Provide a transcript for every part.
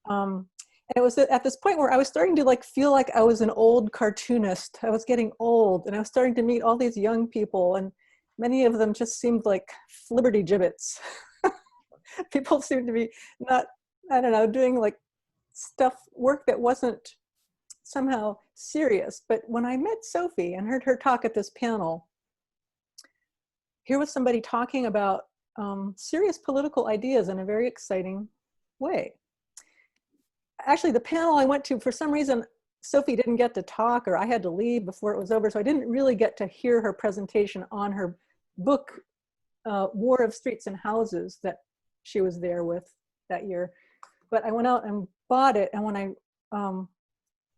And it was at this point where I was starting to like feel like I was an old cartoonist. I was getting old, and I was starting to meet all these young people, and many of them just seemed like flibberty gibbets. People seemed to be not, I don't know, doing like work that wasn't somehow serious. But when I met Sophie and heard her talk at this panel, here was somebody talking about serious political ideas in a very exciting way. Actually, the panel I went to, for some reason, Sophie didn't get to talk, or I had to leave before it was over, so I didn't really get to hear her presentation on her book, War of Streets and Houses, that she was there with that year. But I went out and bought it, and when I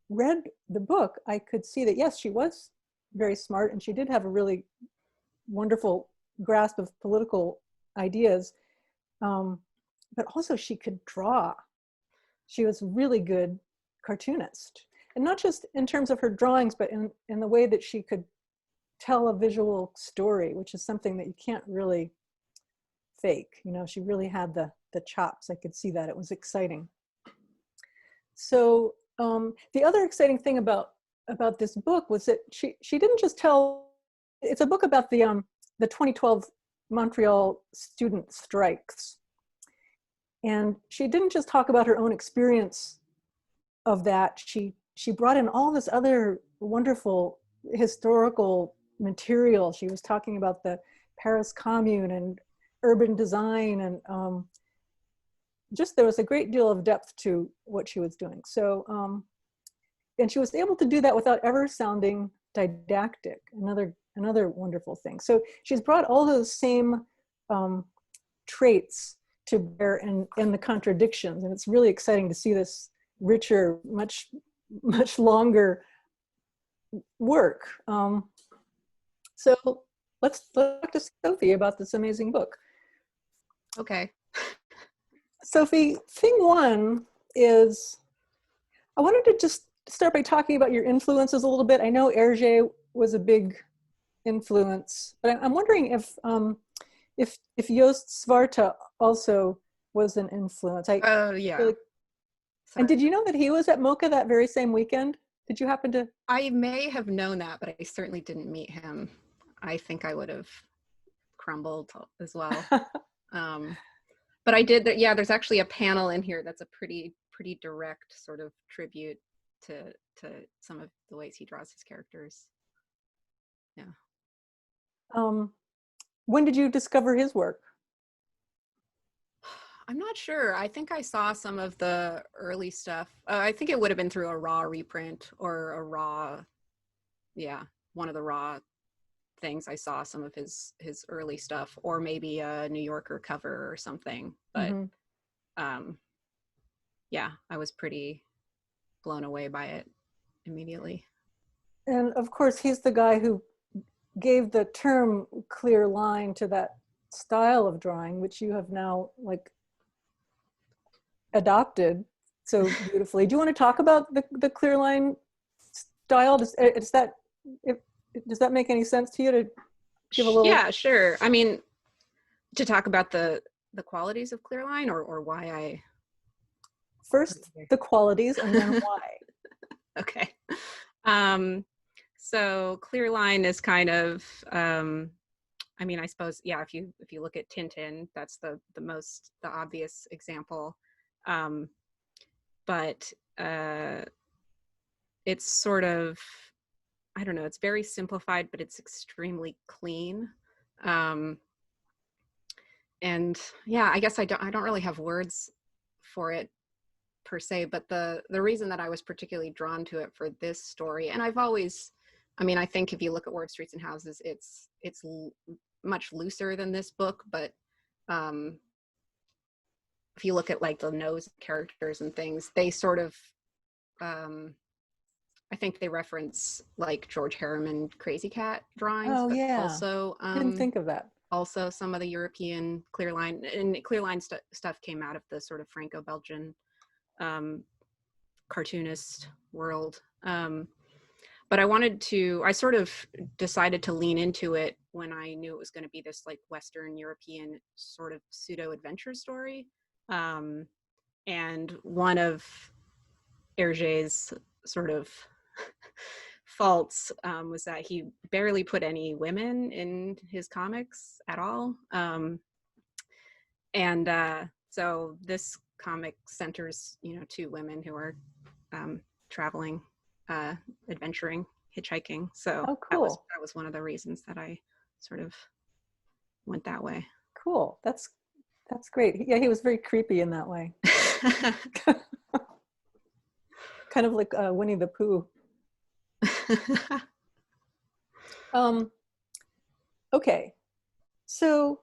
read the book, I could see that, yes, she was very smart, and she did have a really wonderful grasp of political ideas, but also she could draw. She was a really good cartoonist, and not just in terms of her drawings, but in the way that she could tell a visual story, which is something that you can't really fake. You know, she really had the chops. I could see that. It was exciting. So the other exciting thing about this book was that she didn't just tell. It's a book about the 2012 Montreal student strikes. And she didn't just talk about her own experience of that. She brought in all this other wonderful historical material. She was talking about the Paris Commune and urban design, and just there was a great deal of depth to what she was doing. So, and she was able to do that without ever sounding didactic. Another wonderful thing. So she's brought all those same traits to bear in the contradictions, and it's really exciting to see this richer, much longer work. So let's talk to Sophie about this amazing book. Okay. Sophie, thing one is, I wanted to just start by talking about your influences a little bit. I know Hergé was a big influence, but I'm wondering if Joost Zwarte also was an influence. Oh, yeah. And did you know that he was at MoCA that very same weekend? Did you happen to? I may have known that, but I certainly didn't meet him. I think I would have crumbled as well. But I did. Yeah, there's actually a panel in here that's a pretty direct sort of tribute to some of the ways he draws his characters. Yeah. When did you discover his work? I'm not sure. I think I saw some of the early stuff. I think it would have been through a raw reprint or a raw, one of the raw things. I saw some of his early stuff, or maybe a New Yorker cover or something. But I was pretty blown away by it immediately. And of course, he's the guy who gave the term clear line to that style of drawing, which you have now like adopted so beautifully. Do you want to talk about the clear line style? Does that make any sense to you to give a little? Yeah, sure. I mean, to talk about the qualities of clear line, or why I. First, the qualities, and then why. Okay. So clear line is kind of, I mean, I suppose, if you look at Tintin, that's the obvious example. But it's sort of, I don't know, it's very simplified, but it's extremely clean. And I guess I don't really have words for it per se, but the reason that I was particularly drawn to it for this story, and I've always, I mean, I think if you look at War of Streets and Houses, it's much looser than this book, but if you look at like the nose characters and things, they sort of, I think they reference like George Harriman Crazy Cat drawings. Oh, yeah. Also, didn't think of that. Also, some of the European clear line, and clear line stuff came out of the sort of Franco-Belgian cartoonist world. But I sort of decided to lean into it when I knew it was going to be this like Western European sort of pseudo adventure story. And one of Hergé's sort of faults was that he barely put any women in his comics at all. So this comic centers, two women who are traveling, adventuring, hitchhiking. So Oh, cool. that was one of the reasons that I sort of went that way. Cool. That's great. Yeah, he was very creepy in that way. Kind of like Winnie the Pooh. Okay. So,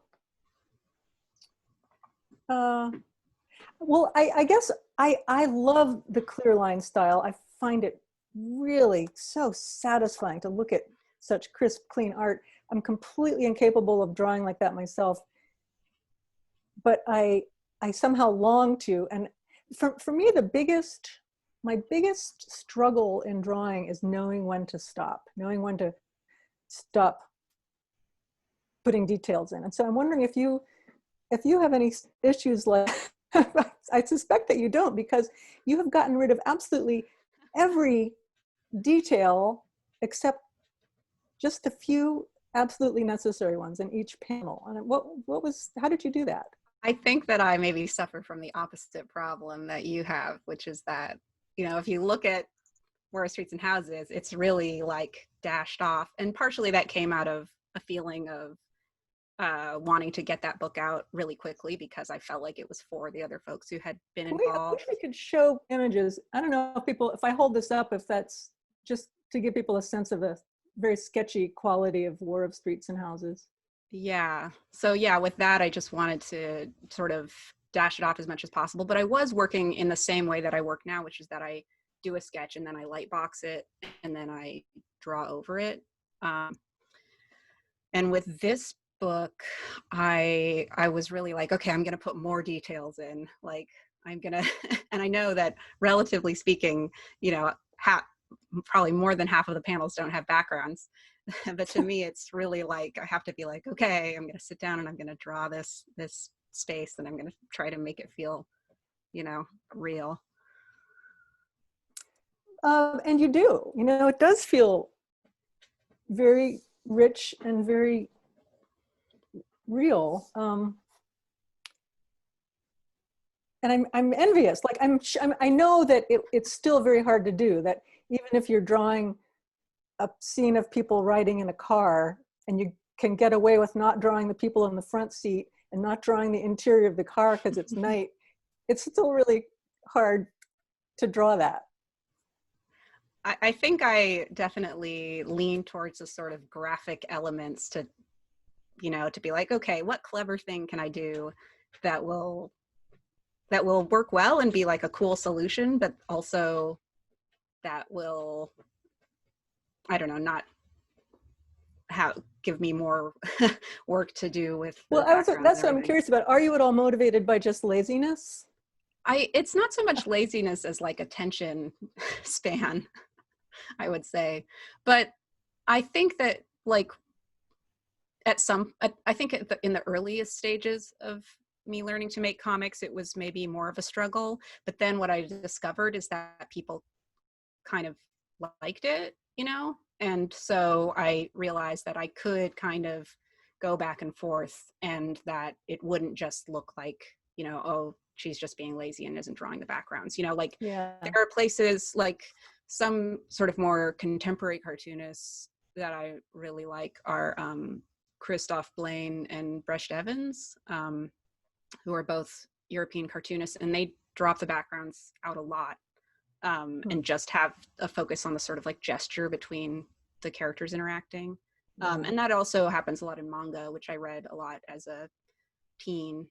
well, I guess I love the clear line style. I find it really so satisfying to look at such crisp, clean art. I'm completely incapable of drawing like that myself, but I somehow long to. And for me, my biggest struggle in drawing is knowing when to stop putting details in. And so I'm wondering if you have any issues like, I suspect that you don't, because you have gotten rid of absolutely every detail except just a few absolutely necessary ones in each panel. And how did you do that? I think that I maybe suffer from the opposite problem that you have, which is that, if you look at Where Are Streets and Houses, it's really like dashed off. And partially that came out of a feeling of wanting to get that book out really quickly because I felt like it was for the other folks who had been involved. I wish we could show images. I don't know if I hold this up, if that's just to give people a sense of a very sketchy quality of War of Streets and Houses. Yeah. So yeah, with that, I just wanted to sort of dash it off as much as possible. But I was working in the same way that I work now, which is that I do a sketch and then I light box it and then I draw over it. And with this book, I was really like, okay, I'm going to put more details in. Like I'm going to, and I know that relatively speaking, probably more than half of the panels don't have backgrounds. But to me, it's really like, I have to be like, okay, I'm going to sit down and I'm going to draw this space and I'm going to try to make it feel, real. And you do, it does feel very rich and very real. And I'm envious. Like I know that it's still very hard to do that. Even if you're drawing a scene of people riding in a car and you can get away with not drawing the people in the front seat and not drawing the interior of the car because it's night, it's still really hard to draw that. I think I definitely lean towards the sort of graphic elements to be like, okay, what clever thing can I do that will work well and be like a cool solution, but also that will, I don't know, not give me more work to do with. Well, that's what I'm curious about. Are you at all motivated by just laziness? It's not so much laziness as like attention span, I would say. But I think that like I think in the earliest stages of me learning to make comics, it was maybe more of a struggle. But then what I discovered is that people kind of liked it, and so I realized that I could kind of go back and forth and that it wouldn't just look like, oh, she's just being lazy and isn't drawing the backgrounds, Yeah. There are places like some sort of more contemporary cartoonists that I really like are Christophe Blaine and Brecht Evans, who are both European cartoonists, and they drop the backgrounds out a lot. And just have a focus on the sort of like gesture between the characters interacting. And that also happens a lot in manga, which I read a lot as a teen.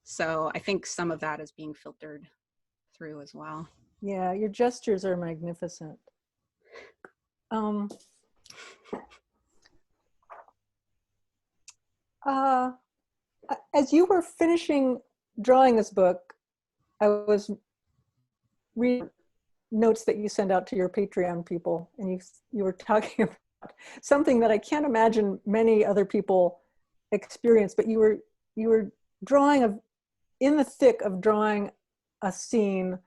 So I think some of that is being filtered through as well. Yeah, your gestures are magnificent. As you were finishing drawing this book, I was reading notes that you send out to your Patreon people, and you were talking about something that I can't imagine many other people experience, but you were drawing in the thick of drawing a scene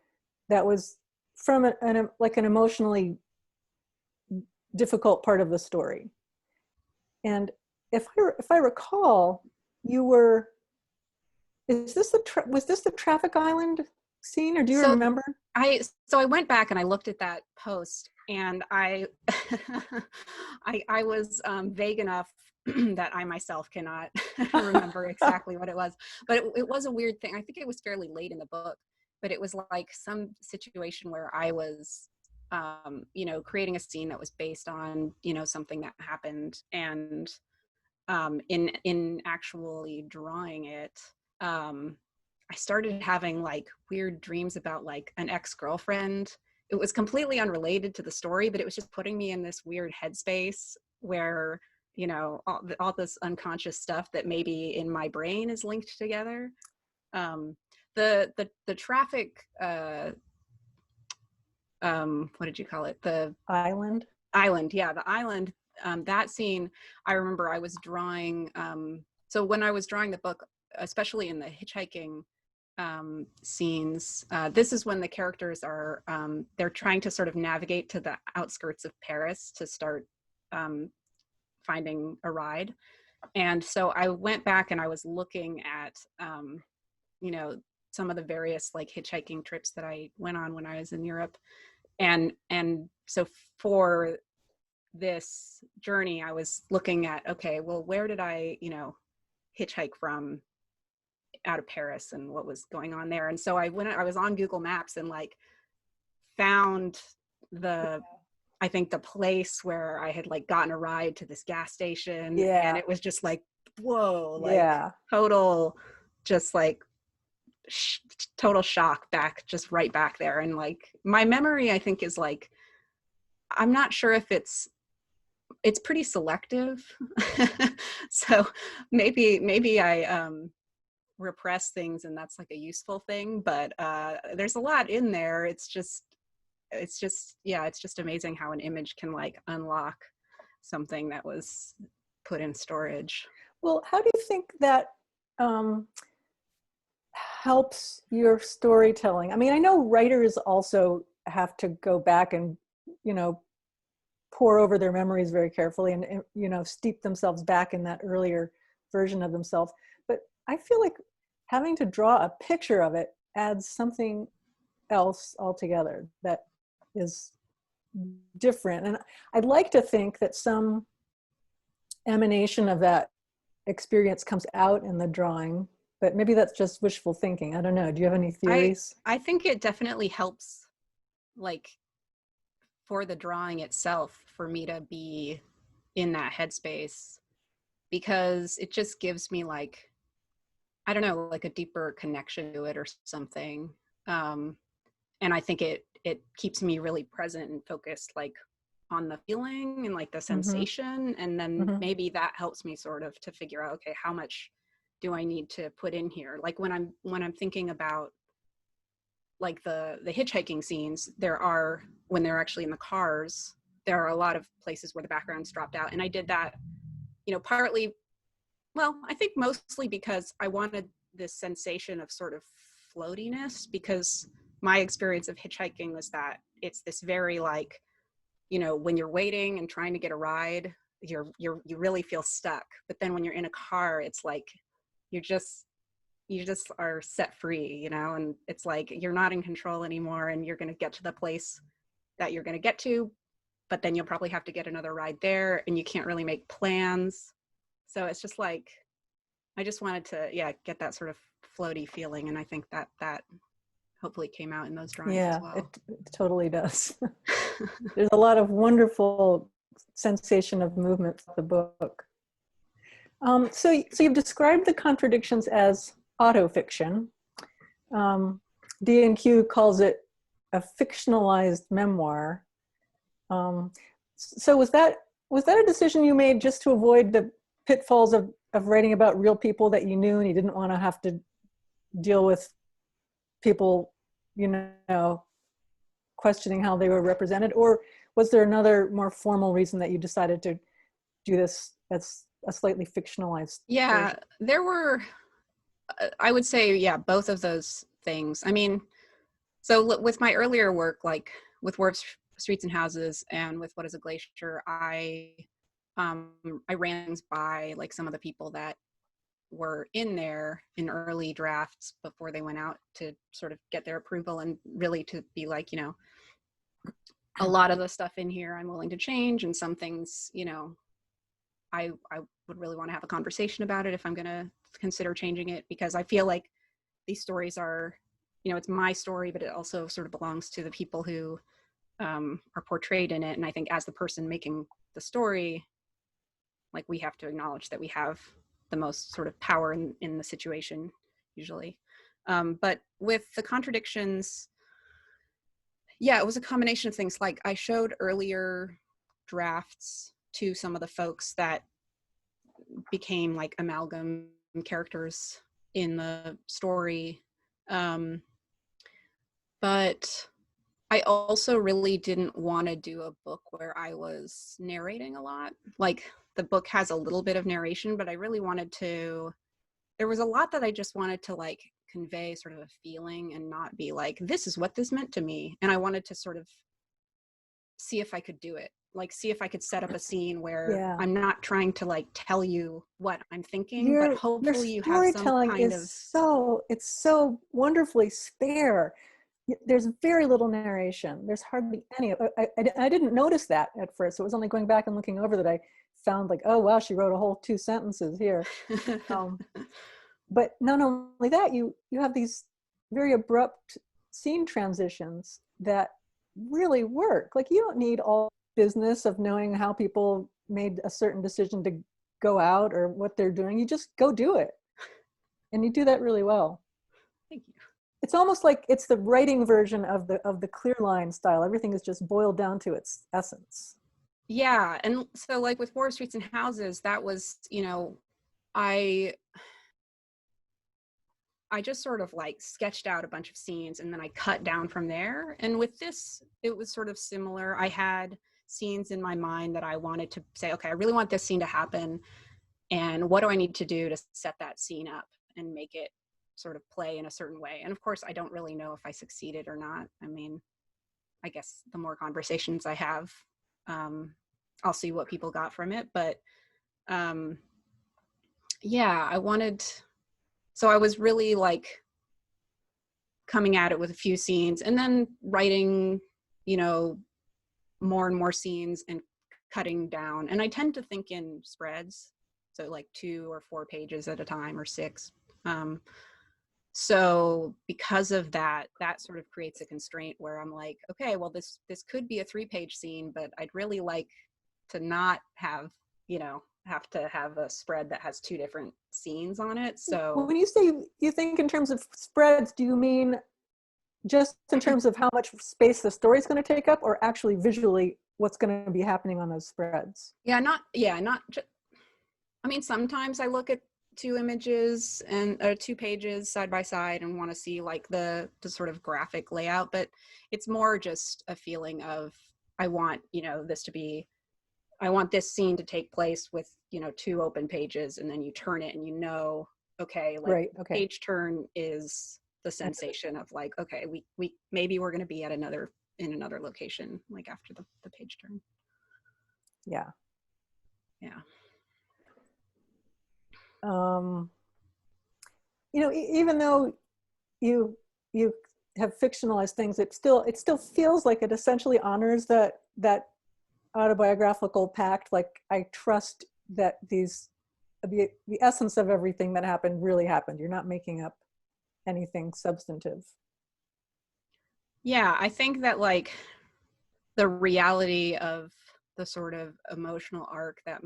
that was from like an emotionally difficult part of the story. And if I recall, was this the traffic island scene, or do you remember? So I went back and I looked at that post, and I I was vague enough that I myself cannot remember exactly what it was, but it was a weird thing. I think it was fairly late in the book, but it was like some situation where I was creating a scene that was based on something that happened, and in actually drawing it, I started having like weird dreams about like an ex-girlfriend. It was completely unrelated to the story, but it was just putting me in this weird headspace where, all this unconscious stuff that maybe in my brain is linked together. The traffic, what did you call it? The island. Yeah, the island. That scene, I remember I was drawing. So when I was drawing the book, especially in the hitchhiking scenes, this is when the characters are they're trying to sort of navigate to the outskirts of Paris to start finding a ride. And so I went back and I was looking at some of the various like hitchhiking trips that I went on when I was in Europe, and so for this journey I was looking at, okay, well, where did I hitchhike from out of Paris and what was going on there. And so I was on Google Maps and like found I think the place where I had like gotten a ride to this gas station. Yeah. And it was just like, whoa, like total, just like total shock back, just right back there. And like my memory, I think, is like, I'm not sure if it's pretty selective. So maybe I repress things and that's like a useful thing, but there's a lot in there. It's just amazing how an image can like unlock something that was put in storage. Well, how do you think that helps your storytelling? I mean, I know writers also have to go back and pour over their memories very carefully and steep themselves back in that earlier version of themselves, but I feel like having to draw a picture of it adds something else altogether that is different. And I'd like to think that some emanation of that experience comes out in the drawing, but maybe that's just wishful thinking. I don't know. Do you have any theories? I think it definitely helps, like, for the drawing itself, for me to be in that headspace, because it just gives me like, I don't know, like a deeper connection to it or something. And I think it keeps me really present and focused, like on the feeling and like the sensation. And then maybe that helps me sort of to figure out, okay, how much do I need to put in here? Like when I'm thinking about like the hitchhiking scenes, when they're actually in the cars, there are a lot of places where the background's dropped out. And I did that, partly, well, I think mostly because I wanted this sensation of sort of floatiness, because my experience of hitchhiking was that it's this very like, when you're waiting and trying to get a ride, you really feel stuck. But then when you're in a car, it's like you just are set free, and it's like you're not in control anymore, and you're going to get to the place that you're going to get to, but then you'll probably have to get another ride there, and you can't really make plans. So it's just like, I just wanted to, get that sort of floaty feeling. And I think that hopefully came out in those drawings as well. It totally does. There's a lot of wonderful sensation of movement in the book. So you've described the contradictions as autofiction. D&Q calls it a fictionalized memoir. So was that a decision you made just to avoid the pitfalls of writing about real people that you knew and you didn't want to have to deal with people, questioning how they were represented? Or was there another more formal reason that you decided to do this as a slightly fictionalized version? There were I would say, yeah, both of those things. I mean, so with my earlier work, like with Dwarfs, Streets and Houses and with What is a Glacier, I ran things by like some of the people that were in there in early drafts before they went out to sort of get their approval, and really to be like, you know, a lot of the stuff in here I'm willing to change, and some things, you know, I would really want to have a conversation about it if I'm going to consider changing it, because I feel like these stories are, you know, it's my story, but it also sort of belongs to the people who are portrayed in it. And I think as the person making the story, like we have to acknowledge that we have the most sort of power in the situation usually. But with the contradictions, yeah, it was a combination of things. Like I showed earlier drafts to some of the folks that became like amalgam characters in the story. But I also really didn't want to do a book where I was narrating a lot. Like the book has a little bit of narration, but I really wanted to, there was a lot that I just wanted to like convey sort of a feeling and not be like, this is what this meant to me. And I wanted to sort of see if I could do it. Like see if I could set up a scene where I'm not trying to like tell you what I'm thinking, but hopefully you have some kind of it's so wonderfully spare. There's very little narration. There's hardly any. I didn't notice that at first. It was only going back and looking over that I found like, oh wow, she wrote a whole 2 sentences here. But not only that, you have these very abrupt scene transitions that really work. Like you don't need all business of knowing how people made a certain decision to go out or what they're doing. You just go do it, and you do that really well. Thank you. It's almost like it's the writing version of the clear line style. Everything is just boiled down to its essence. Yeah, and so like with War Streets and Houses, that was, you know, I just sort of like sketched out a bunch of scenes and then I cut down from there. And with this, it was sort of similar. I had scenes in my mind that I wanted to say, okay, I really want this scene to happen. And what do I need to do to set that scene up and make it sort of play in a certain way? And of course, I don't really know if I succeeded or not. I mean, I guess the more conversations I have, I'll see what people got from it. But yeah, so I was really like coming at it with a few scenes and then writing, you know, more and more scenes and cutting down. And I tend to think in spreads. So like 2 or 4 pages at a time or 6. So because of that, that sort of creates a constraint where I'm like, okay, well, this could be a 3-page scene, but I'd really like to not have, you know, have to have a spread that has 2 different scenes on it. So when you say you think in terms of spreads, do you mean just in terms of how much space the story is going to take up, or actually visually what's going to be happening on those spreads? not just, I mean, sometimes I look at 2 images and 2 pages side by side and want to see like the sort of graphic layout, but it's more just a feeling of, I want, you know, I want this scene to take place with, you know, 2 open pages, and then you turn it and you know, okay, like right, okay. Page turn is the sensation of like, okay, we maybe we're going to be at another location like after the page turn. Yeah. You know, even though you have fictionalized things, it still feels like it essentially honors that autobiographical pact. Like I trust that the essence of everything that happened really happened. You're not making up anything substantive. Yeah, I think that like the reality of the sort of emotional arc that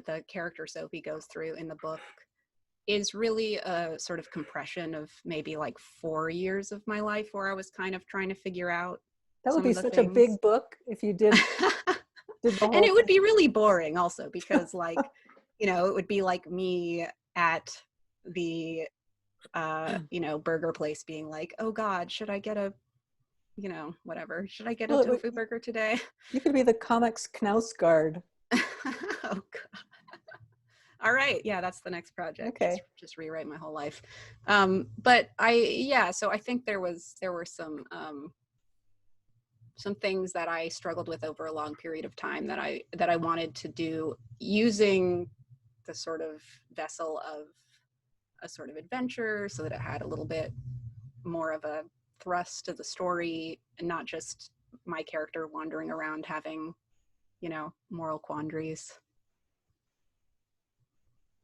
the character Sophie goes through in the book is really a sort of compression of maybe like 4 years of my life where I was kind of trying to figure out. That would be such a big book if you did the whole and it would be really boring also because like, you know, it would be like me at the, you know, burger place being like, oh God, should I get a, you know, whatever. Should I get a tofu burger today? You could be the comics Knausgaard. Oh God. All right. Yeah, that's the next project. Okay. Just rewrite my whole life. But so I think there were some things that I struggled with over a long period of time that I wanted to do using the sort of vessel of a sort of adventure, so that it had a little bit more of a thrust to the story and not just my character wandering around having, moral quandaries.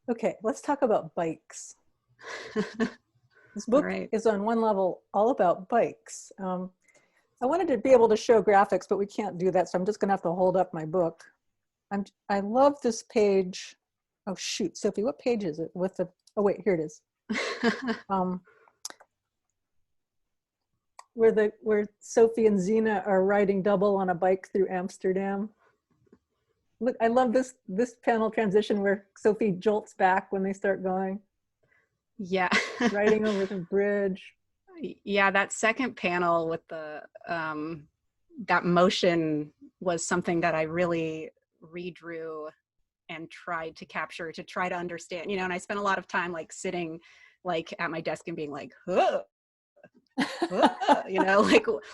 Okay, let's talk about bikes. This book Right. is on one level all about bikes. I wanted to be able to show graphics, but we can't do that, so I'm just going to have to hold up my book. I love this page. Oh shoot, Sophie, what page is it? Oh wait, here it is. Where Sophie and Zena are riding double on a bike through Amsterdam. Look, I love this panel transition where Sophie jolts back when they start going. Yeah. Riding over the bridge. Yeah, that second panel with the that motion was something that I really redrew and tried to capture to try to understand, and I spent a lot of time like sitting like at my desk and being like, huh.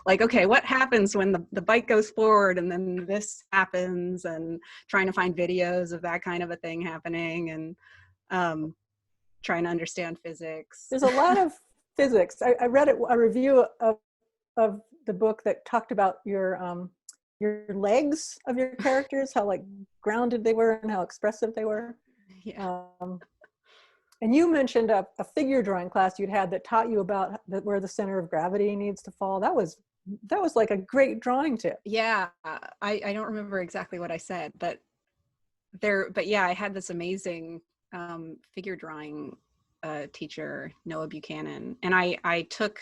Like okay, what happens when the bike goes forward and then this happens, and trying to find videos of that kind of a thing happening, and trying to understand physics. There's a lot of physics. I read a review of the book that talked about your legs of your characters, how like grounded they were and how expressive they were. Yeah. And you mentioned a figure drawing class you'd had that taught you about where the center of gravity needs to fall. That was like a great drawing tip. Yeah, I don't remember exactly what I said, but yeah, I had this amazing figure drawing teacher, Noah Buchanan, and I took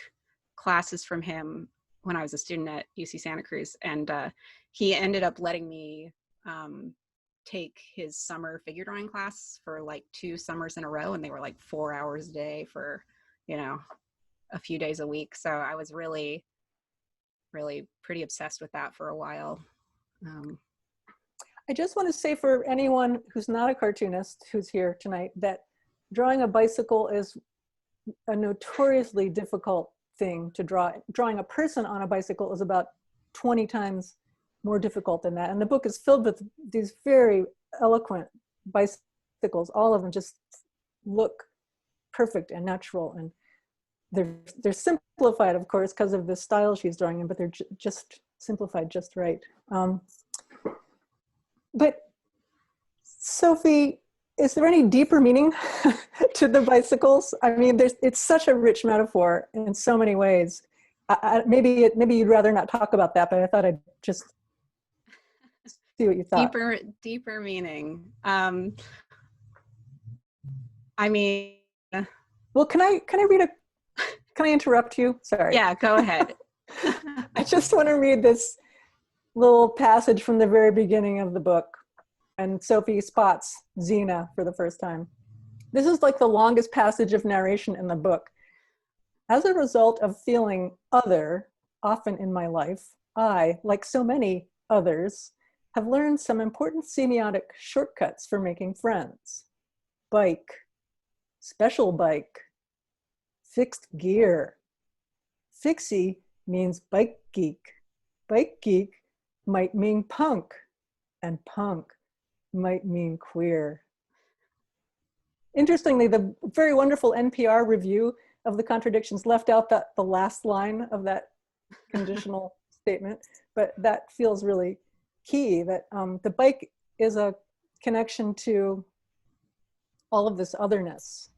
classes from him when I was a student at UC Santa Cruz, and he ended up letting me take his summer figure drawing class for like 2 summers in a row, and they were like 4 hours a day for a few days a week. So I was really pretty obsessed with that for a while. I just want to say, for anyone who's not a cartoonist who's here tonight, that drawing a bicycle is a notoriously difficult thing to draw. Drawing a person on a bicycle is about 20 times more difficult than that. And the book is filled with these very eloquent bicycles. All of them just look perfect and natural. And they're simplified, of course, because of the style she's drawing in, but they're just simplified just right. But Sophie, is there any deeper meaning to the bicycles? I mean, it's such a rich metaphor in so many ways. Maybe you'd rather not talk about that, but I thought I'd just see what you thought. Deeper meaning. I mean, well, can I interrupt you? Sorry. Yeah, go ahead. I just want to read this little passage from the very beginning of the book, and Sophie spots Zena for the first time. This is like the longest passage of narration in the book. As a result of feeling other often in my life, I, like so many others, have learned some important semiotic shortcuts for making friends. Bike, special bike, fixed gear. Fixie means bike geek. Bike geek might mean punk, and punk might mean queer. Interestingly, the very wonderful NPR review of The Contradictions left out the last line of that conditional statement, but that feels really key, that the bike is a connection to all of this otherness.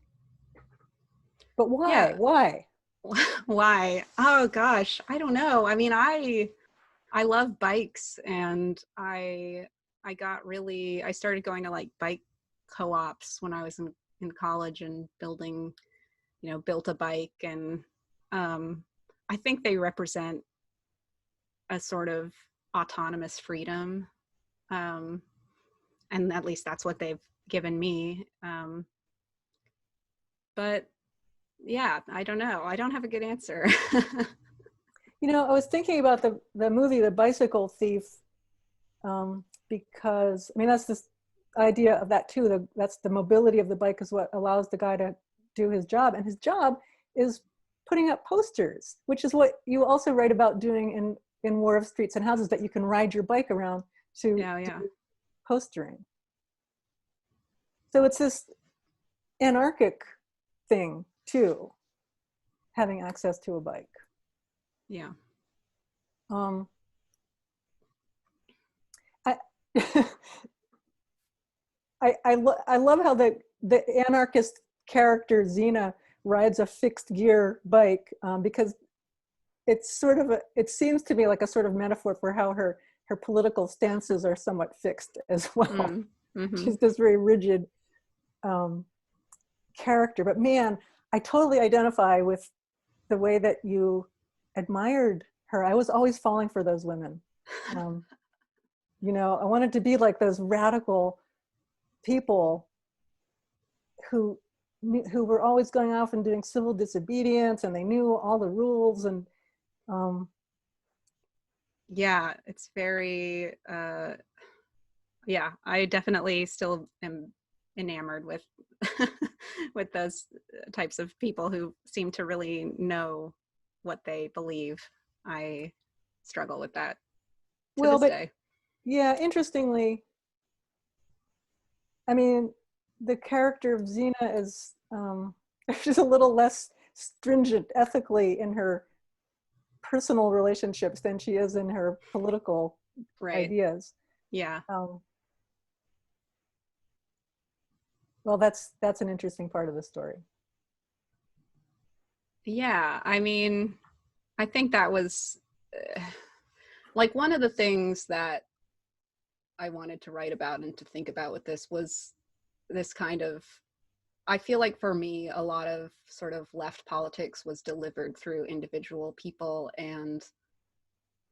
But why? Yeah. Why? Why? Oh gosh, I don't know. I mean, I love bikes, and I started going to like bike co-ops when I was in college, and built a bike, and I think they represent a sort of autonomous freedom, and at least that's what they've given me. But yeah, I don't know. I don't have a good answer. I was thinking about the movie The Bicycle Thief, because, I mean, that's this idea of that too. That's the mobility of the bike is what allows the guy to do his job. And his job is putting up posters, which is what you also write about doing in War of Streets and Houses, that you can ride your bike around to do postering. So it's this anarchic thing too, having access to a bike. Yeah. I love how the anarchist character Zena rides a fixed gear bike, because it's sort of it seems to me like a sort of metaphor for how her political stances are somewhat fixed as well. Mm-hmm. She's this very rigid character. But man, I totally identify with the way that you admired her. I was always falling for those women. You know, I wanted to be like those radical people who were always going off and doing civil disobedience, and they knew all the rules. And yeah, it's very yeah, I definitely still am enamored with with those types of people who seem to really know what they believe. I struggle with that to this day. Yeah, interestingly, I mean, the character of Zena is she's a little less stringent ethically in her personal relationships than she is in her political ideas. Yeah. Well, that's an interesting part of the story. Yeah, I mean, I think that was like one of the things that I wanted to write about and to think about with this was this kind of, I feel like for me, a lot of sort of left politics was delivered through individual people. And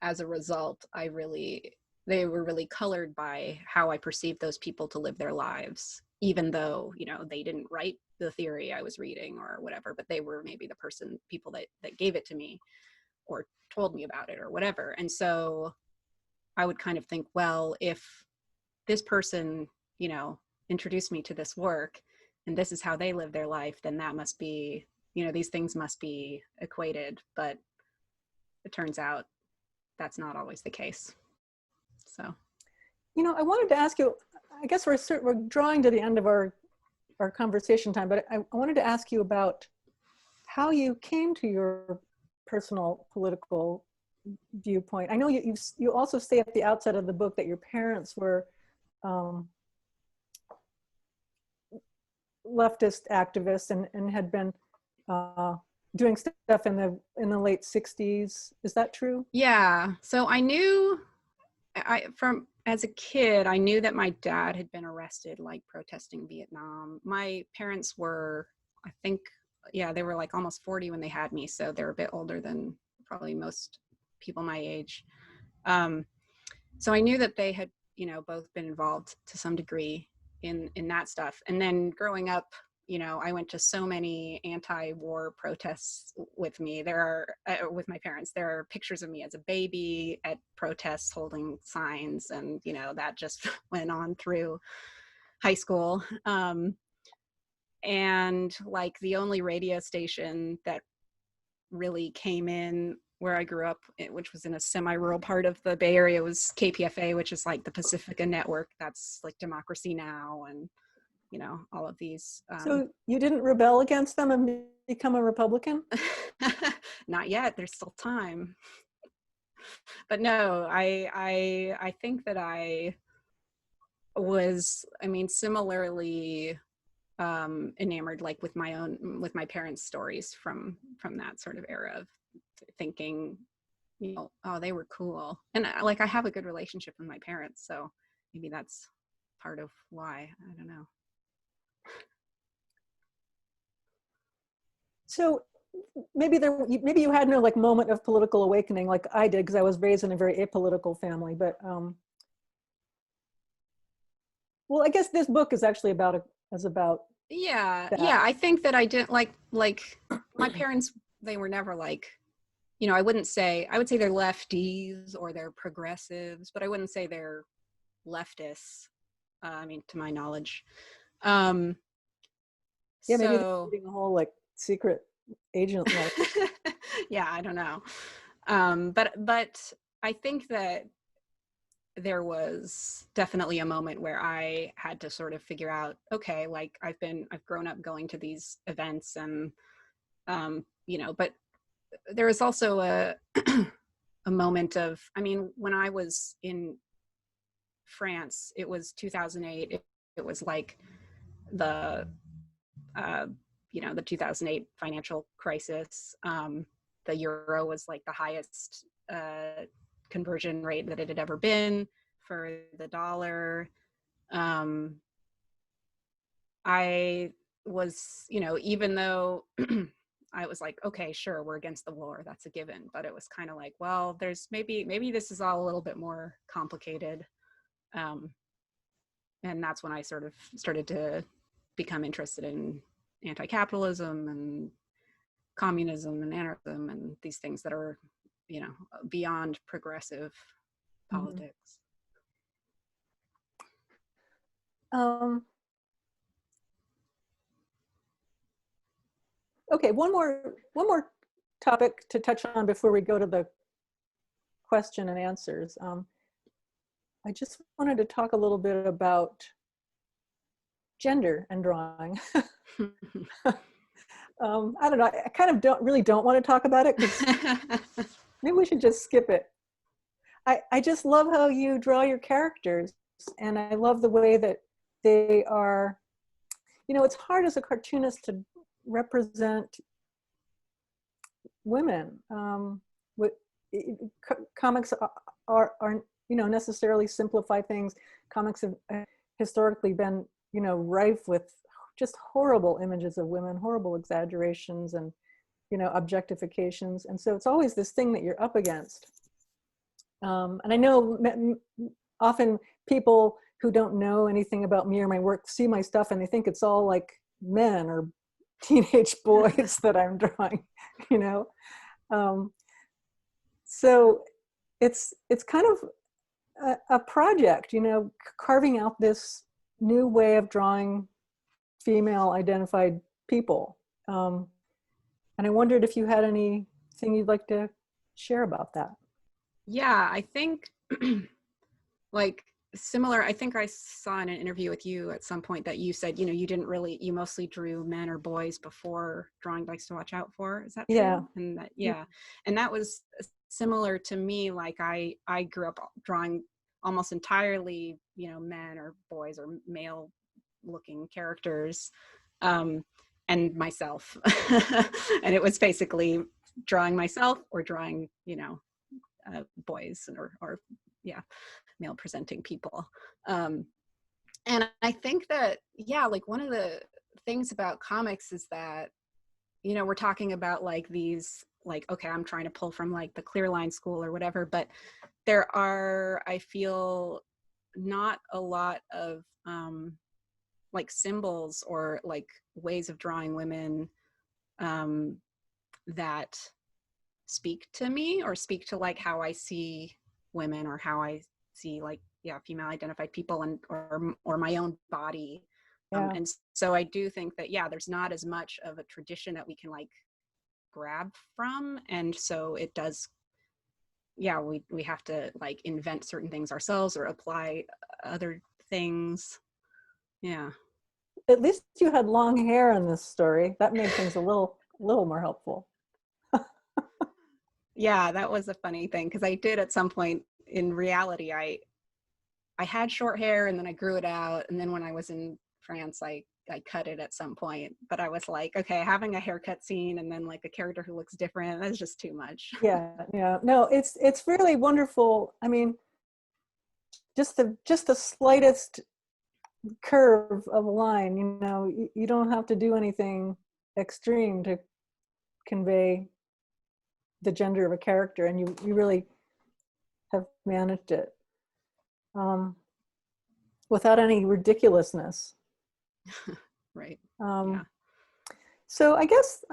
as a result, they were really colored by how I perceived those people to live their lives, even though, you know, they didn't write the theory I was reading or whatever, but they were maybe the people that gave it to me or told me about it or whatever. And so I would kind of think, well, if this person, you know, introduced me to this work and this is how they live their life, then that must be, you know, these things must be equated. But it turns out that's not always the case. So, you know, I wanted to ask you, I guess we're drawing to the end of our conversation time, but I wanted to ask you about how you came to your personal political viewpoint. I know you also say at the outset of the book that your parents were leftist activists and had been doing stuff in the late 60s. Is that true? Yeah. So I knew from as a kid, I knew that my dad had been arrested, like protesting Vietnam. My parents were, I think, yeah, they were like almost 40 when they had me. So they're a bit older than probably most people my age. So I knew that they had, you know, both been involved to some degree in that stuff. And then growing up, you know, I went to so many anti-war protests with me. With my parents, there are pictures of me as a baby at protests holding signs. And, you know, that just went on through high school. And like the only radio station that really came in where I grew up, which was in a semi-rural part of the Bay Area, was KPFA, which is like the Pacifica network. That's like Democracy Now! And, you know, all of these. So you didn't rebel against them and become a Republican? Not yet. There's still time. But no, I think that I was, I mean, similarly enamored, like with my parents' stories from that sort of era of thinking, you know, oh, they were cool. And like I have a good relationship with my parents, so maybe that's part of why. I don't know. So maybe you had no like moment of political awakening like I did, because I was raised in a very apolitical family. But well, I guess this book is actually about yeah that. Yeah, I think that I didn't like my parents, they were never like, you know, I would say they're lefties or they're progressives, but I wouldn't say they're leftists. I mean, to my knowledge. Yeah, maybe they're So leading a whole like secret agent life. yeah, I don't know. But I think that there was definitely a moment where I had to sort of figure out, okay, like I've grown up going to these events, and you know, but there was also a a moment of, I mean, when I was in France, it was 2008. It was like the uh, you know, the 2008 financial crisis. The euro was like the highest conversion rate that it had ever been for the dollar. I was, you know, even though I was like, okay, sure, we're against the war, that's a given, but it was kind of like, well, there's maybe this is all a little bit more complicated. Um, and that's when I sort of started to become interested in anti-capitalism and communism and anarchism and these things that are, you know, beyond progressive politics. Okay, one more topic to touch on before we go to the question and answers. I just wanted to talk a little bit about gender and drawing. I don't know, I kind of don't want to talk about it, because maybe we should just skip it. I just love how you draw your characters, and I love the way that they are, you know, it's hard as a cartoonist to represent women. Comics aren't, you know, necessarily simplify things. Comics have historically been, you know, rife with just horrible images of women, horrible exaggerations, and, you know, objectifications. And so it's always this thing that you're up against. And I know often people who don't know anything about me or my work see my stuff and they think it's all like men or teenage boys that I'm drawing, you know. So it's kind of a project, you know, carving out this new way of drawing female identified people. And I wondered if you had anything you'd like to share about that. Yeah, I think like similar, I think I saw in an interview with you at some point that you said, you know, you mostly drew men or boys before drawing Likes to Watch Out For. Is that true? Yeah. And that, yeah. And that was similar to me. Like I grew up drawing almost entirely, you know, men or boys or male looking characters, and myself. And it was basically drawing myself or drawing, you know, boys or yeah, male presenting people. And I think that, yeah, like one of the things about comics is that, you know, we're talking about like these, like, okay, I'm trying to pull from like the Clear Line school or whatever, but there are, I feel, not a lot of like symbols or like ways of drawing women that speak to me or speak to like how I see women or how I see like, yeah, female identified people and or my own body. Yeah. And so I do think that, yeah, there's not as much of a tradition that we can like grab from. And so it does, yeah, we have to like invent certain things ourselves or apply other things. Yeah. At least you had long hair in this story. That made things a little more helpful. Yeah, that was a funny thing because I did at some point in reality, I had short hair and then I grew it out. And then when I was in France, I cut it at some point, but I was like, okay, having a haircut scene and then like a character who looks different, that's just too much. Yeah. No, it's really wonderful. I mean, just the slightest curve of a line, you know, you don't have to do anything extreme to convey the gender of a character, and you really have managed it without any ridiculousness. Right. Yeah. Yeah. So I guess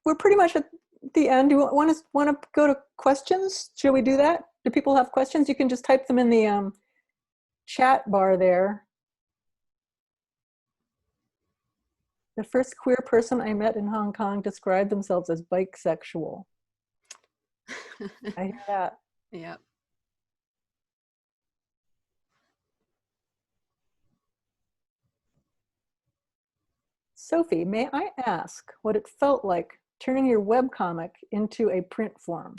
we're pretty much at the end. Do you want to go to questions? Should we do that? Do people have questions? You can just type them in the chat bar there. The first queer person I met in Hong Kong described themselves as bisexual. I hear that. Yeah. Sophie, may I ask what it felt like turning your webcomic into a print form?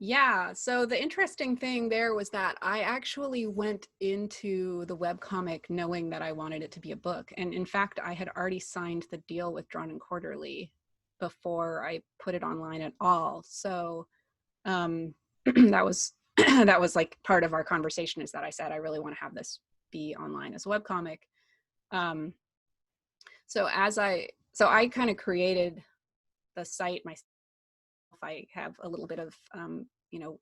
Yeah, so the interesting thing there was that I actually went into the webcomic knowing that I wanted it to be a book. And in fact, I had already signed the deal with Drawn and Quarterly before I put it online at all. So that was that was like part of our conversation, is that I said I really want to have this be online as a webcomic. So I kind of created the site myself. I have a little bit of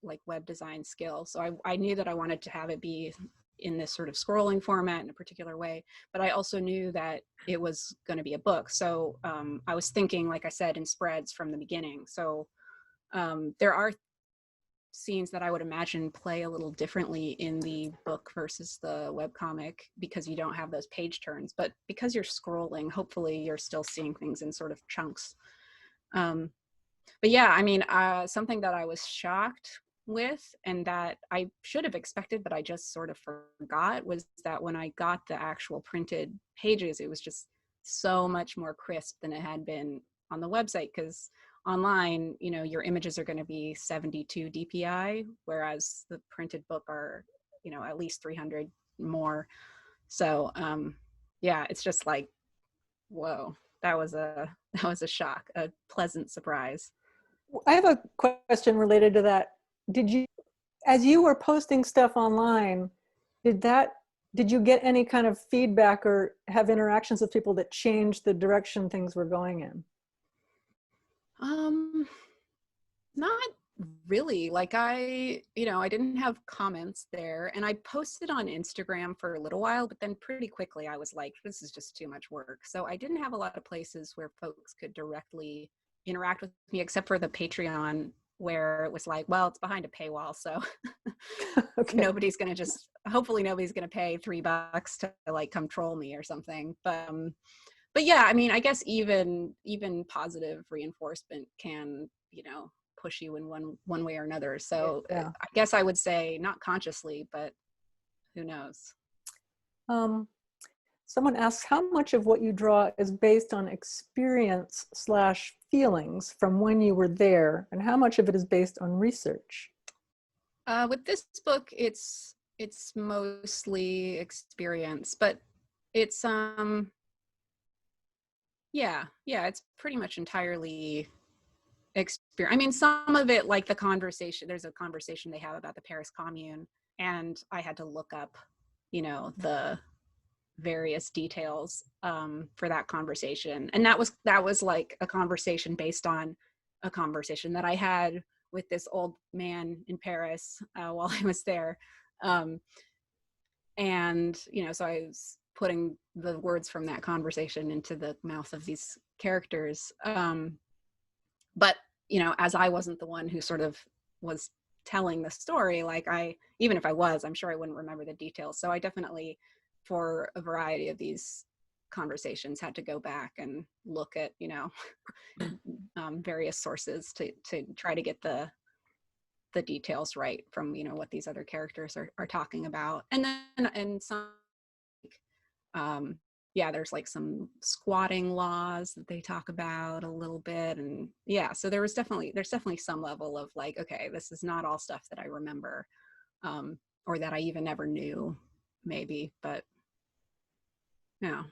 like web design skill, so I knew that I wanted to have it be in this sort of scrolling format in a particular way, but I also knew that it was going to be a book. So I was thinking, like I said, in spreads from the beginning. So there are scenes that I would imagine play a little differently in the book versus the webcomic, because you don't have those page turns, but because you're scrolling, hopefully you're still seeing things in sort of chunks. But yeah, I mean, something that I was shocked with, and that I should have expected, but I just sort of forgot, was that when I got the actual printed pages, it was just so much more crisp than it had been on the website. Because online, your images are going to be 72 DPI, whereas the printed book are, at least 300 more. So yeah, it's just like, whoa, that was a shock, a pleasant surprise. I have a question related to that. Did you, as you were posting stuff online, did you get any kind of feedback or have interactions with people that changed the direction things were going in? Not really. Like I didn't have comments there, and I posted on Instagram for a little while, but then pretty quickly I was like, this is just too much work. So I didn't have a lot of places where folks could directly interact with me, except for the Patreon, where it was like, well, it's behind a paywall, so Okay. hopefully nobody's gonna pay $3 to like come troll me or something. But yeah, I mean, I guess even positive reinforcement can, push you in one way or another. So Yeah. I guess I would say not consciously, but who knows? Someone asks, how much of what you draw is based on experience / feelings from when you were there, and how much of it is based on research? With this book, it's mostly experience, but it's yeah, it's pretty much entirely experience. I mean, some of it, like there's a conversation they have about the Paris Commune, and I had to look up, the various details for that conversation. And that was like a conversation based on a conversation that I had with this old man in Paris while I was there. And, so I was putting the words from that conversation into the mouth of these characters. But, as I wasn't the one who sort of was telling the story, like even if I was, I'm sure I wouldn't remember the details. So I definitely, for a variety of these conversations, had to go back and look at, various sources to try to get the details right from, what these other characters are talking about. And some, yeah, there's like some squatting laws that they talk about a little bit. And yeah, so there's definitely some level of like, okay, this is not all stuff that I remember, or that I even ever knew, maybe, but yeah.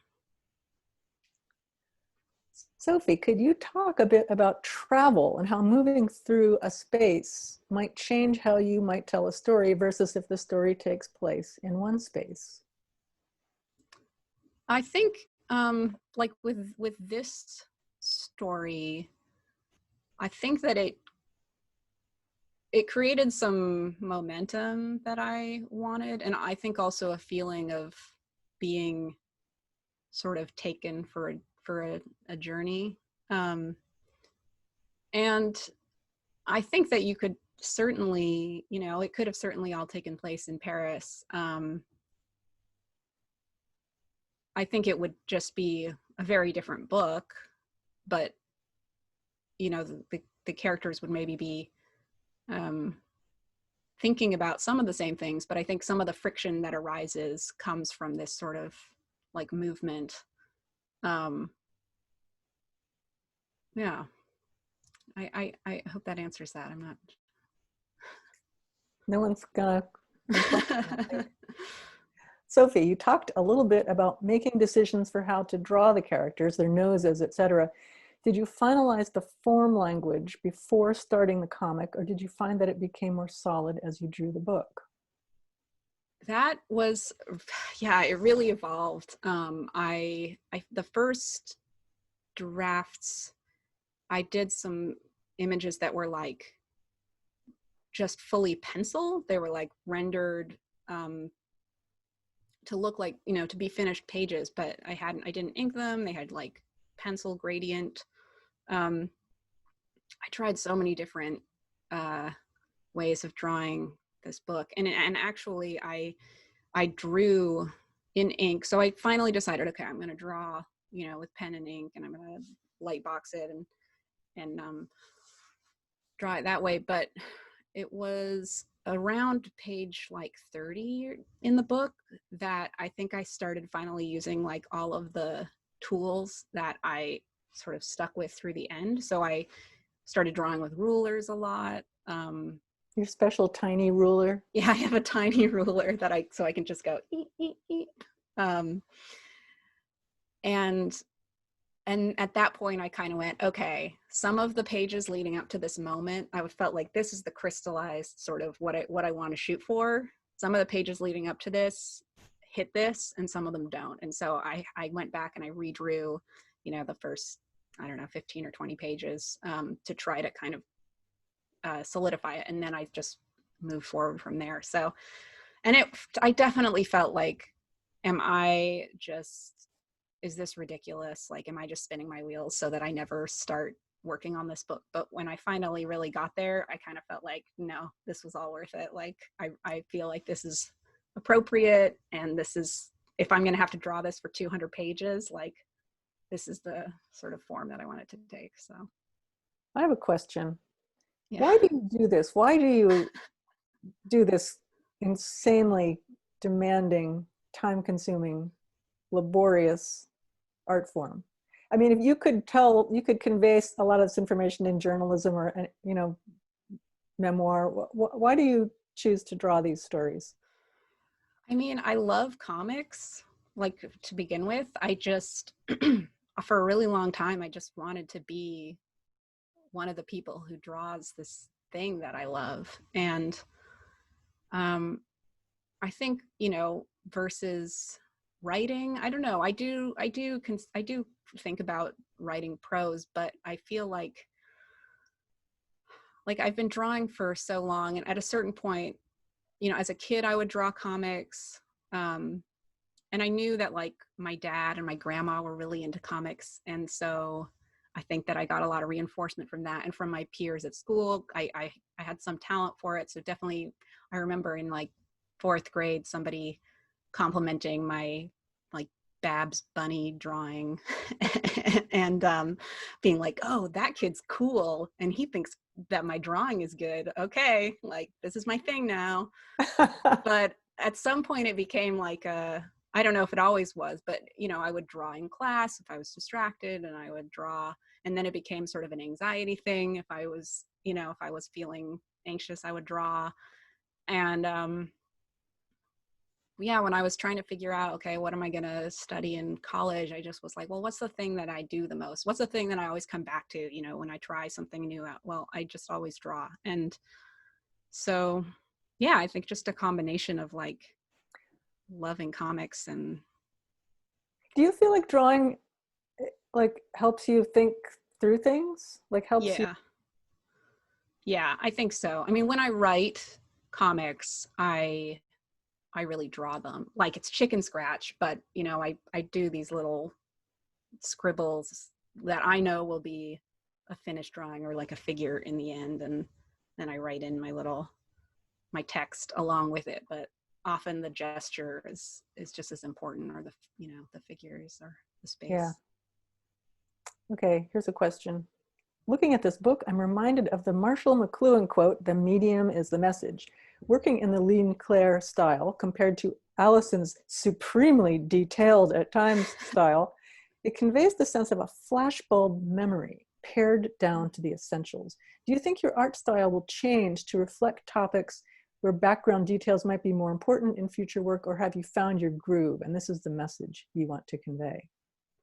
Sophie, could you talk a bit about travel and how moving through a space might change how you might tell a story versus if the story takes place in one space? I think like with this story, I think that it created some momentum that I wanted, and I think also a feeling of being sort of taken for a journey. And I think that you could certainly, it could have certainly all taken place in Paris. I think it would just be a very different book, but you know, the characters would maybe be thinking about some of the same things, but I think some of the friction that arises comes from this sort of like movement. Yeah, I hope that answers that. I'm not. No one's gonna complain. Sophie, you talked a little bit about making decisions for how to draw the characters, their noses, etc. Did you finalize the form language before starting the comic, or did you find that it became more solid as you drew the book? That was, yeah, it really evolved. The first drafts, I did some images that were like just fully pencil. They were like rendered to look like, you know, to be finished pages, but I didn't ink them. They had like pencil gradient. I tried so many different ways of drawing this book, and actually I drew in ink. So I finally decided, okay, I'm going to draw, you know, with pen and ink, and I'm going to light box it and draw it that way. But it was around page like 30 in the book that I think I started finally using like all of the tools that I sort of stuck with through the end. So I started drawing with rulers a lot. Your special tiny ruler? Yeah, I have a tiny ruler that so I can just go eat, eat, eat. And at that point I kind of went, okay, some of the pages leading up to this moment, I felt like this is the crystallized sort of what I want to shoot for. Some of the pages leading up to this hit this, and some of them don't. And so I went back and I redrew, you know, the first, I don't know, 15 or 20 pages to try to kind of solidify it. And then I just moved forward from there. So, and I definitely felt like, is this ridiculous? Like, am I just spinning my wheels so that I never start working on this book? But when I finally really got there, I kind of felt like, no, this was all worth it. Like, I feel like this is appropriate. And this is, if I'm going to have to draw this for 200 pages, like, this is the sort of form that I want it to take. So I have a question. yeah. Why do you do this? Why do you do this insanely demanding, time-consuming, laborious art form? I mean, if you could convey a lot of this information in journalism or, you know, memoir, why do you choose to draw these stories? I mean, I love comics, like, to begin with. I just, for a really long time, I just wanted to be one of the people who draws this thing that I love. And I think, you know, versus writing, I don't know. I do think about writing prose, but I feel like I've been drawing for so long, and at a certain point, you know, as a kid, I would draw comics. And I knew that like my dad and my grandma were really into comics. And so I think that I got a lot of reinforcement from that. And from my peers at school, I had some talent for it. So definitely, I remember in like 4th grade, somebody complimenting my like Babs Bunny drawing and being like, oh, that kid's cool. And he thinks that my drawing is good. Okay, like this is my thing now. But at some point it became like I don't know if it always was, but you know, I would draw in class if I was distracted, and I would draw, and then it became sort of an anxiety thing. If I was, you know, if I was feeling anxious, I would draw. And yeah, when I was trying to figure out, okay, what am I going to study in college? I just was like, well, what's the thing that I do the most? What's the thing that I always come back to, you know, when I try something new out? Well, I just always draw. And so, yeah, I think just a combination of like loving comics and. Do you feel like drawing like helps you think through things? Like helps you? Yeah, I think so. I mean, when I write comics, I really draw them. Like it's chicken scratch, but you know, I do these little scribbles that I know will be a finished drawing or like a figure in the end, and then I write in my text along with it. But often the gesture is just as important, or the, you know, the figures or the space. Yeah. Okay, here's a question. Looking at this book, I'm reminded of the Marshall McLuhan quote, "The medium is the message." Working in the Lean Claire style, compared to Alison's supremely detailed at times style, it conveys the sense of a flashbulb memory, pared down to the essentials. Do you think your art style will change to reflect topics where background details might be more important in future work, or have you found your groove and this is the message you want to convey?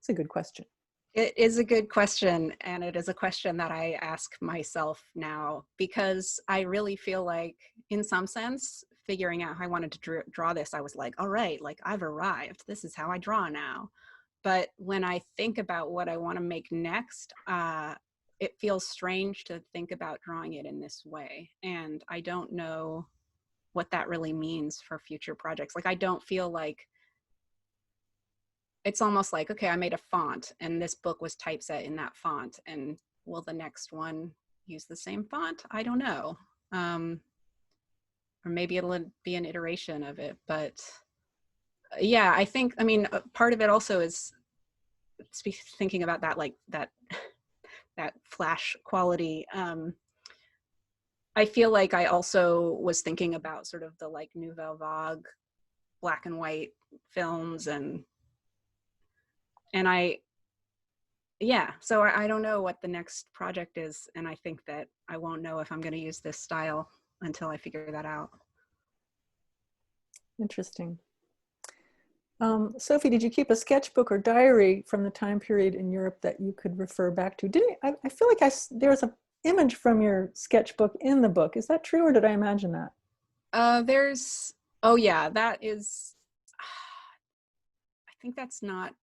It's a good question. It is a good question, and it is a question that I ask myself now, because I really feel like, in some sense, figuring out how I wanted to draw this, I was like, all right, like I've arrived. This is how I draw now. But when I think about what I want to make next, it feels strange to think about drawing it in this way. And I don't know what that really means for future projects. Like, I don't feel like, it's almost like, okay, I made a font and this book was typeset in that font, and will the next one use the same font? I don't know. Or maybe it'll be an iteration of it. But yeah, I think, I mean, part of it also is thinking about that, like that flash quality. I feel like I also was thinking about sort of the like Nouvelle Vague black and white films, and so I don't know what the next project is, and I think that I won't know if I'm going to use this style until I figure that out. Interesting. Sophie, did you keep a sketchbook or diary from the time period in Europe that you could refer back to? I feel like there's an image from your sketchbook in the book. Is that true, or did I imagine that? Oh yeah, that is, I think that's not,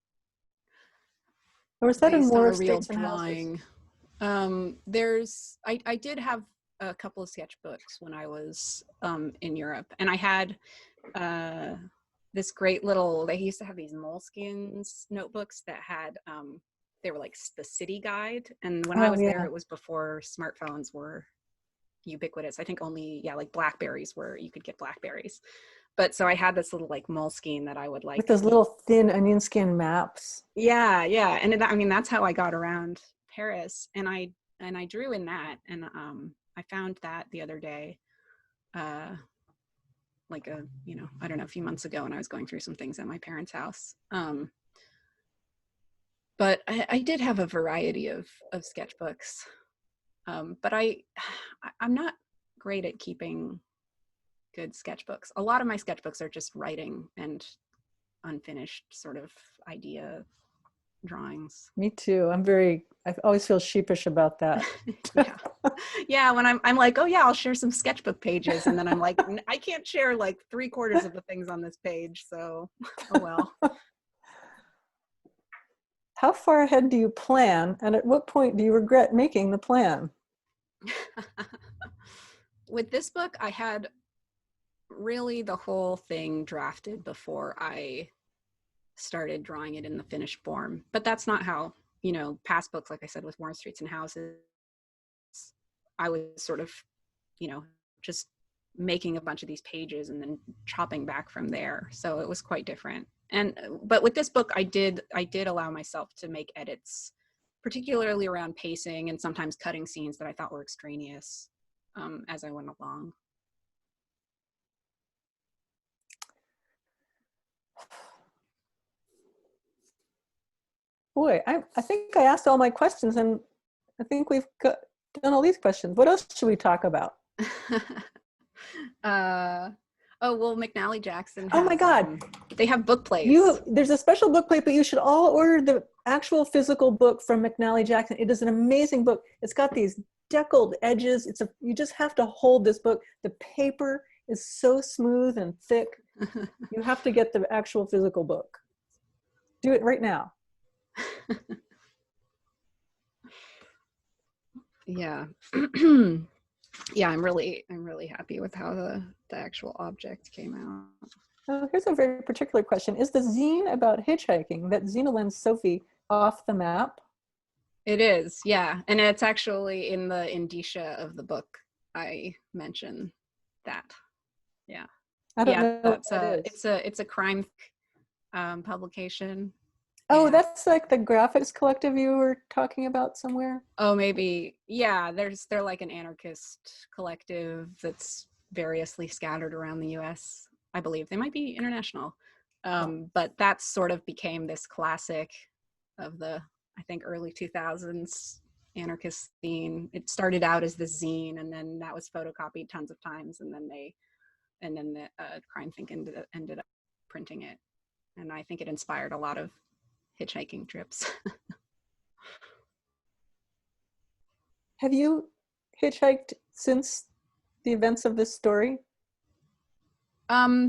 Or is that in based on more a of real Streets and Houses? I did have a couple of sketchbooks when I was in Europe, and I had this great little, they used to have these moleskins notebooks that had, they were like the city guide. And when I Oh, was there, yeah. it was before smartphones were ubiquitous. I think only, yeah, like Blackberries, where you could get Blackberries. But so I had this little like moleskine that I would With like, those little thin onion skin maps. yeah. And I mean, that's how I got around Paris. And I drew in that. And I found that the other day, like I don't know, a few months ago, when I was going through some things at my parents' house. But I did have a variety of sketchbooks. But I'm not great at keeping good sketchbooks. A lot of my sketchbooks are just writing and unfinished sort of idea drawings. Me too. I always feel sheepish about that. Yeah. When I'm like, oh yeah, I'll share some sketchbook pages, and then I'm like, I can't share like 3/4 of the things on this page, so oh well. How far ahead do you plan, and at what point do you regret making the plan? With this book, I had really the whole thing drafted before I started drawing it in the finished form. But that's not how, past books, like I said, with More Streets and Houses, I was sort of, just making a bunch of these pages and then chopping back from there. So it was quite different. But with this book, I did allow myself to make edits, particularly around pacing and sometimes cutting scenes that I thought were extraneous, as I went along. Boy, I think I asked all my questions, and I think we've done all these questions. What else should we talk about? Oh, well, McNally Jackson Oh my has, God. they have book plays. There's a special book plate, but you should all order the actual physical book from McNally Jackson. It is an amazing book. It's got these deckled edges. You just have to hold this book. The paper is so smooth and thick. You have to get the actual physical book. Do it right now. Yeah. Yeah, I'm really happy with how the actual object came out. Here's a very particular question. Is the zine about hitchhiking that Zena lends Sophie off the map? It is, yeah. And it's actually in the indicia of the book. I mention that. Yeah. I don't know what that is. It's a crime publication. Oh, And that's like the graphics collective you were talking about somewhere? oh, maybe, yeah, they're like an anarchist collective that's variously scattered around the US. I believe they might be international. Oh. But that sort of became this classic of the, I think, early 2000s anarchist scene. It started out as the zine, and then that was photocopied tons of times, and then the Crime Think ended up printing it. And I think it inspired a lot of hitchhiking trips. Have you hitchhiked since the events of this story? Yeah,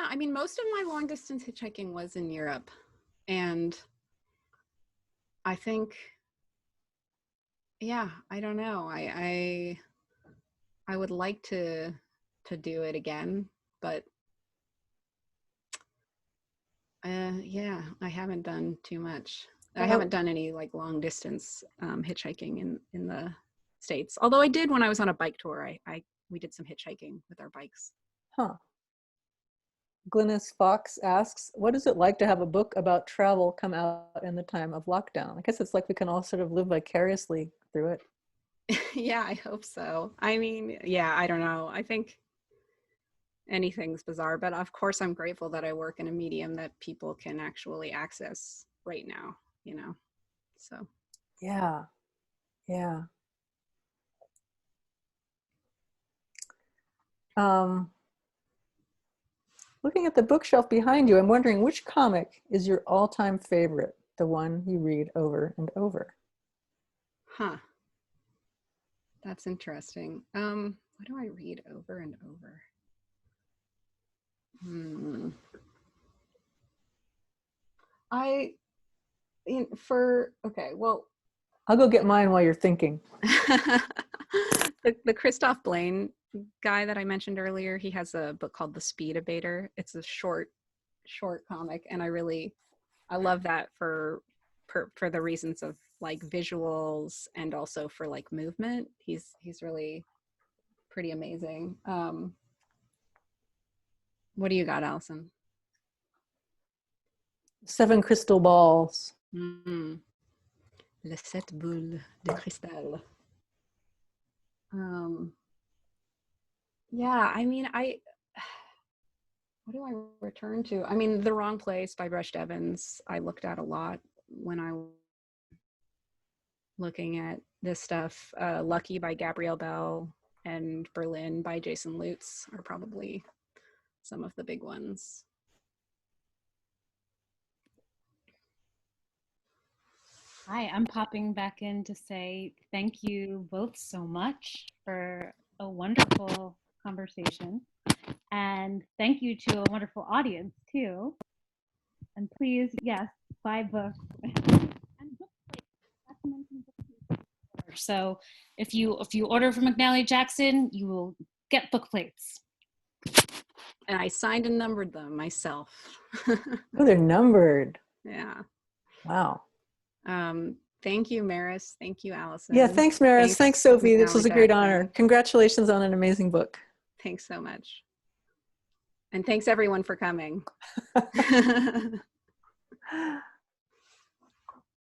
I mean, most of my long distance hitchhiking was in Europe. And I think, yeah, I don't know. I would like to do it again, but yeah, I haven't done too much. I haven't done any like long distance hitchhiking in the States. Although I did when I was on a bike tour. We did some hitchhiking with our bikes. Huh. Glynis Fox asks, what is it like to have a book about travel come out in the time of lockdown? I guess it's like we can all sort of live vicariously through it. Yeah, I hope so. I mean, yeah, I don't know. I think anything's bizarre, but of course I'm grateful that I work in a medium that people can actually access right now, you know. So yeah. Looking at the bookshelf behind you, I'm wondering which comic is your all-time favorite, the one you read over and over? that's interesting. What do I read over and over? I'll go get mine while you're thinking. the Christoph Blaine guy that I mentioned earlier, he has a book called The Speed Abater. It's a short comic, and I love that for the reasons of like visuals and also for like movement. He's really pretty amazing. What do you got, Alison? 7 Crystal Balls. Les 7 boules de cristal. Yeah, I mean, what do I return to? I mean, The Wrong Place by Brushed Evans, I looked at a lot when I was looking at this stuff. Lucky by Gabrielle Bell and Berlin by Jason Lutz are probably some of the big ones. Hi, I'm popping back in to say thank you both so much for a wonderful conversation. And thank you to a wonderful audience too. And please, yes, buy books. And book plates. So if you order from McNally Jackson, you will get book plates. And I signed and numbered them myself. Oh, they're numbered. Yeah. Wow. Thank you, Maris. Thank you, Alison. Yeah, thanks, Maris. Thanks, Sophie. This was a great honor. Jackson. Congratulations on an amazing book. Thanks so much. And thanks everyone for coming.